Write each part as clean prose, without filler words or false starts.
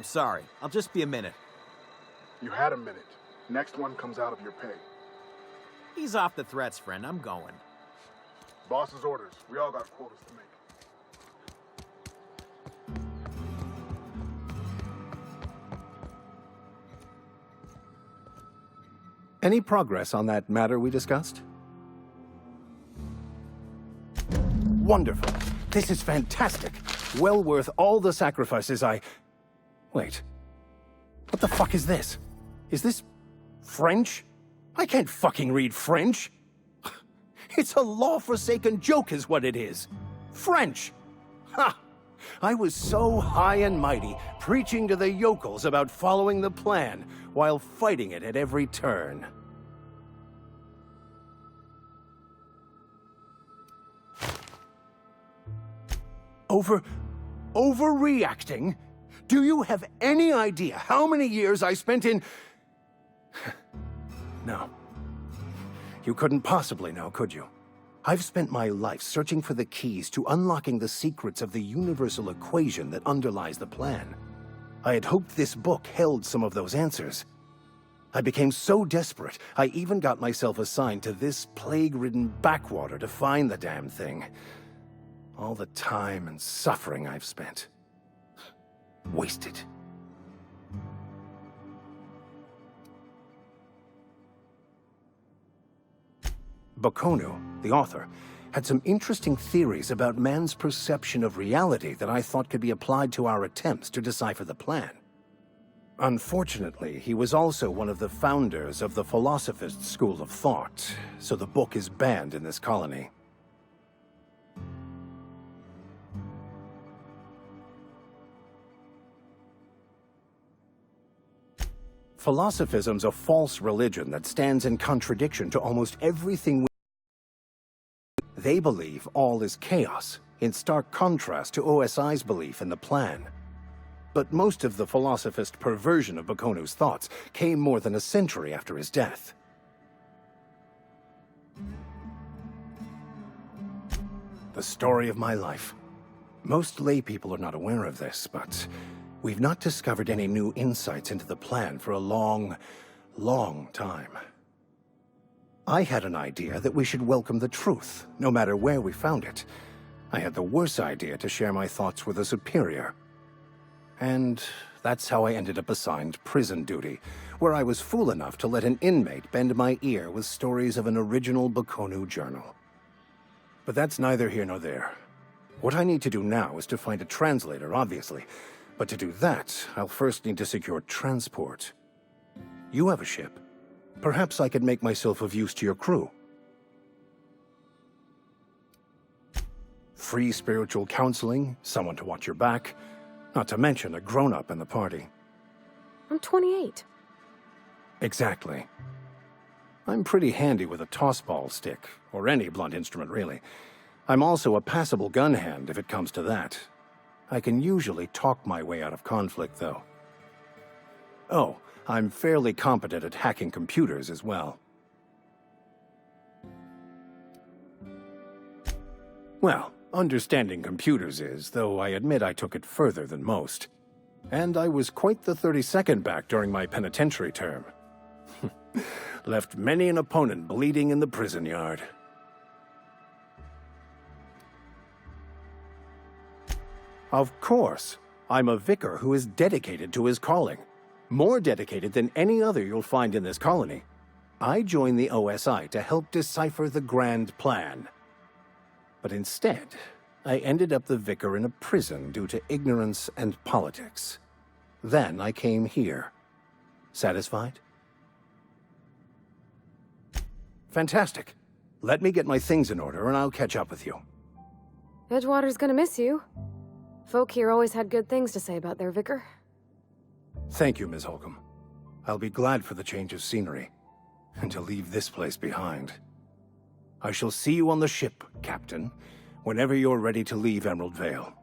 I'm sorry. I'll just be a minute. You had a minute. Next one comes out of your pay. Ease off the threats, friend. I'm going. Boss's orders. We all got quotas to make. Any progress on that matter we discussed? Wonderful. This is fantastic. Well worth all the sacrifices Wait. What the fuck is this? Is this French? I can't fucking read French. It's a law-forsaken joke is what it is. French. Ha! I was so high and mighty, preaching to the yokels about following the plan, while fighting it at every turn. Overreacting? Do you have any idea how many years I spent in... No. You couldn't possibly know, could you? I've spent my life searching for the keys to unlocking the secrets of the universal equation that underlies the plan. I had hoped this book held some of those answers. I became so desperate, I even got myself assigned to this plague-ridden backwater to find the damn thing. All the time and suffering I've spent. Wasted. Bokonu, the author, had some interesting theories about man's perception of reality that I thought could be applied to our attempts to decipher the plan. Unfortunately, he was also one of the founders of the Philosophist school of thought, so the book is banned in this colony. Philosophism's a false religion that stands in contradiction to almost everything They believe all is chaos, in stark contrast to OSI's belief in the plan. But most of the philosophist perversion of Bokonu's thoughts came more than a century after his death. The story of my life. Most laypeople are not aware of this, but we've not discovered any new insights into the plan for a long, long time. I had an idea that we should welcome the truth, no matter where we found it. I had the worse idea to share my thoughts with a superior. And that's how I ended up assigned prison duty, where I was fool enough to let an inmate bend my ear with stories of an original Bokonu journal. But that's neither here nor there. What I need to do now is to find a translator, obviously. But to do that, I'll first need to secure transport. You have a ship. Perhaps I could make myself of use to your crew. Free spiritual counseling, someone to watch your back, not to mention a grown-up in the party. I'm 28. Exactly. I'm pretty handy with a tossball stick, or any blunt instrument, really. I'm also a passable gun hand, if it comes to that. I can usually talk my way out of conflict, though. Oh, I'm fairly competent at hacking computers as well. Well, understanding computers is, though I admit I took it further than most. And I was quite the 32nd back during my penitentiary term. Left many an opponent bleeding in the prison yard. Of course, I'm a vicar who is dedicated to his calling. More dedicated than any other you'll find in this colony. I joined the OSI to help decipher the grand plan. But instead, I ended up the vicar in a prison due to ignorance and politics. Then I came here. Satisfied? Fantastic. Let me get my things in order and I'll catch up with you. Edgewater's gonna miss you. Folk here always had good things to say about their vicar. Thank you, Ms. Holcomb. I'll be glad for the change of scenery, and to leave this place behind. I shall see you on the ship, Captain, whenever you're ready to leave Emerald Vale.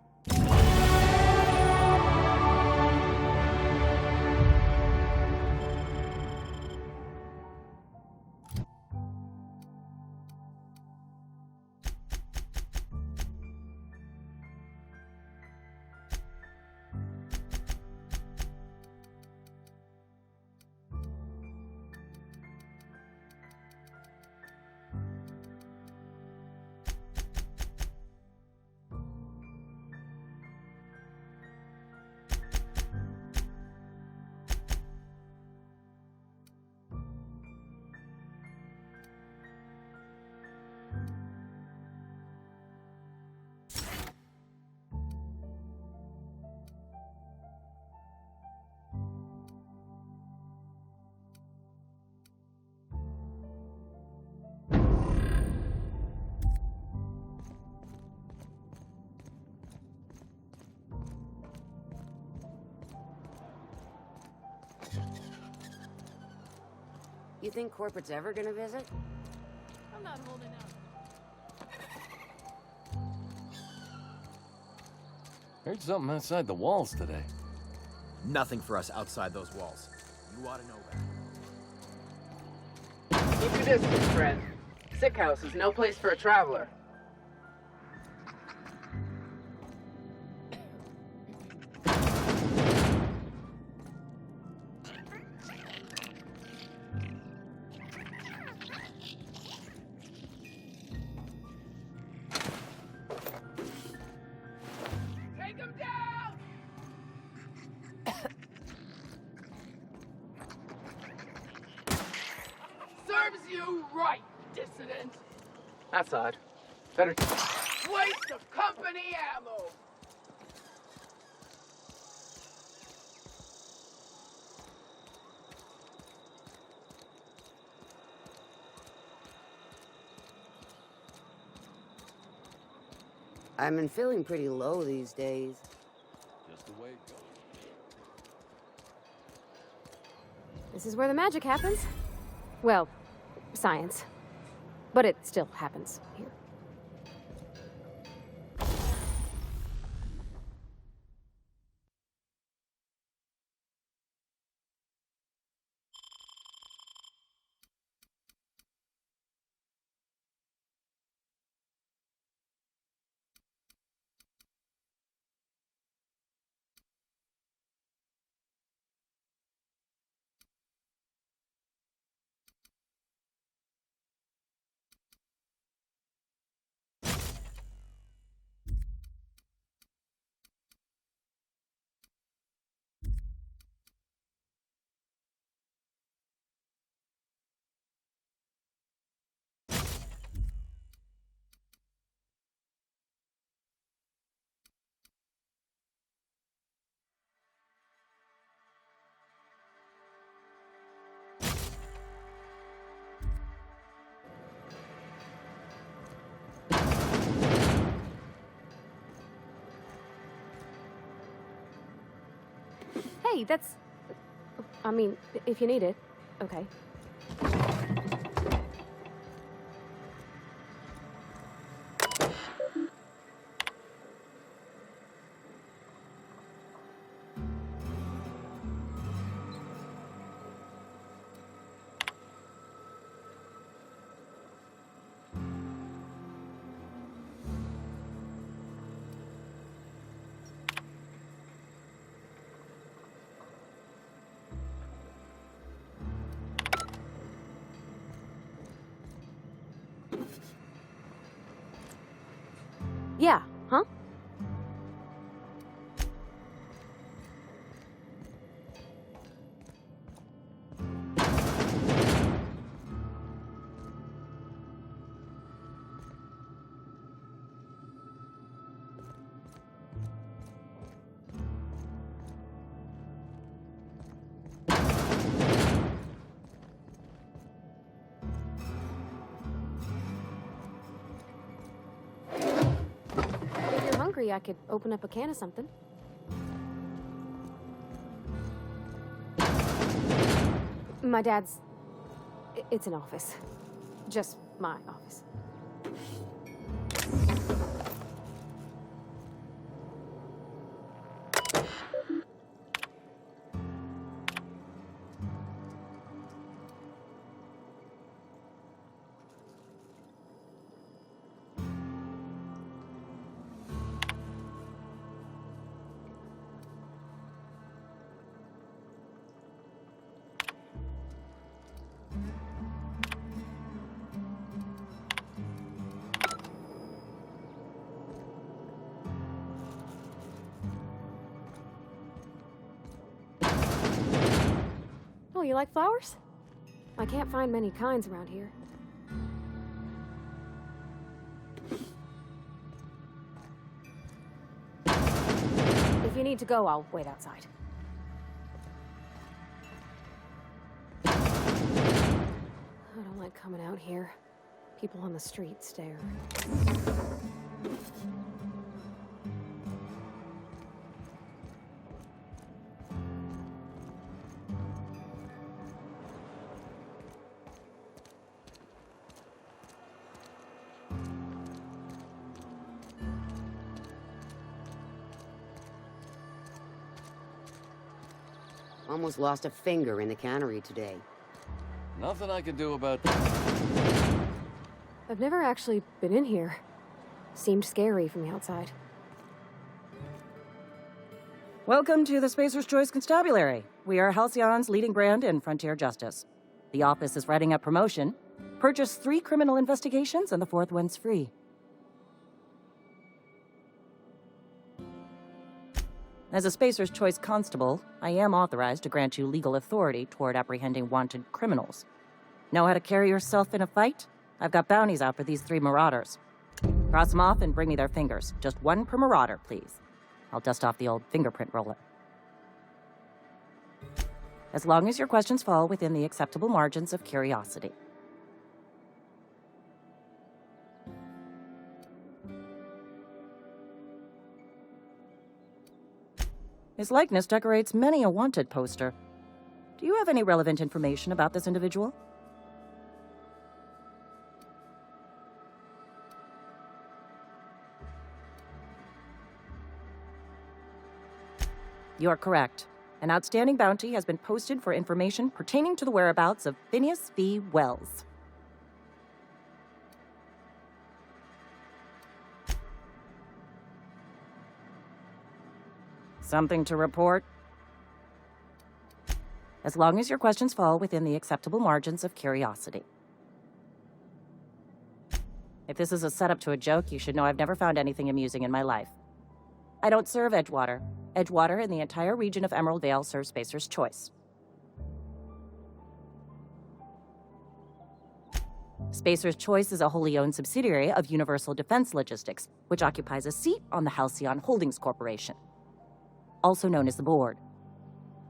You think corporate's ever gonna visit? I'm not holding out. Heard something outside the walls today. Nothing for us outside those walls. You ought to know that. Keep your distance, friend. Sick house is no place for a traveler. Take him down! Serves you right, dissident. That's odd. Better waste of company ammo. I've been feeling pretty low these days. Just the way it goes. This is where the magic happens. Well, science. But it still happens here. Hey, that's... I mean, if you need it. Okay. Yeah, huh? If you're hungry, I could open up a can of something. My dad's... It's an office. Just my office. Oh, you like flowers? I can't find many kinds around here. If you need to go, I'll wait outside. I don't like coming out here. People on the street stare. Almost lost a finger in the cannery today. Nothing I can do about that. I've never actually been in here. Seemed scary from the outside. Welcome to the Spacer's Choice Constabulary. We are Halcyon's leading brand in frontier justice. The office is writing up promotion. Purchase 3 criminal investigations and the 4th one's free. As a Spacer's Choice constable, I am authorized to grant you legal authority toward apprehending wanted criminals. Know how to carry yourself in a fight? I've got bounties out for these 3 marauders. Cross them off and bring me their fingers. Just 1 per marauder, please. I'll dust off the old fingerprint roller. As long as your questions fall within the acceptable margins of curiosity. His likeness decorates many a wanted poster. Do you have any relevant information about this individual? You are correct. An outstanding bounty has been posted for information pertaining to the whereabouts of Phineas V. Wells. Something to report? As long as your questions fall within the acceptable margins of curiosity. If this is a setup to a joke, you should know I've never found anything amusing in my life. I don't serve Edgewater. Edgewater and the entire region of Emerald Vale serves Spacer's Choice. Spacer's Choice is a wholly owned subsidiary of Universal Defense Logistics, which occupies a seat on the Halcyon Holdings Corporation, also known as the Board.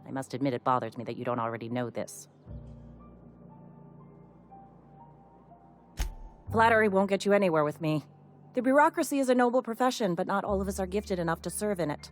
I must admit it bothers me that you don't already know this. Flattery won't get you anywhere with me. The bureaucracy is a noble profession, but not all of us are gifted enough to serve in it.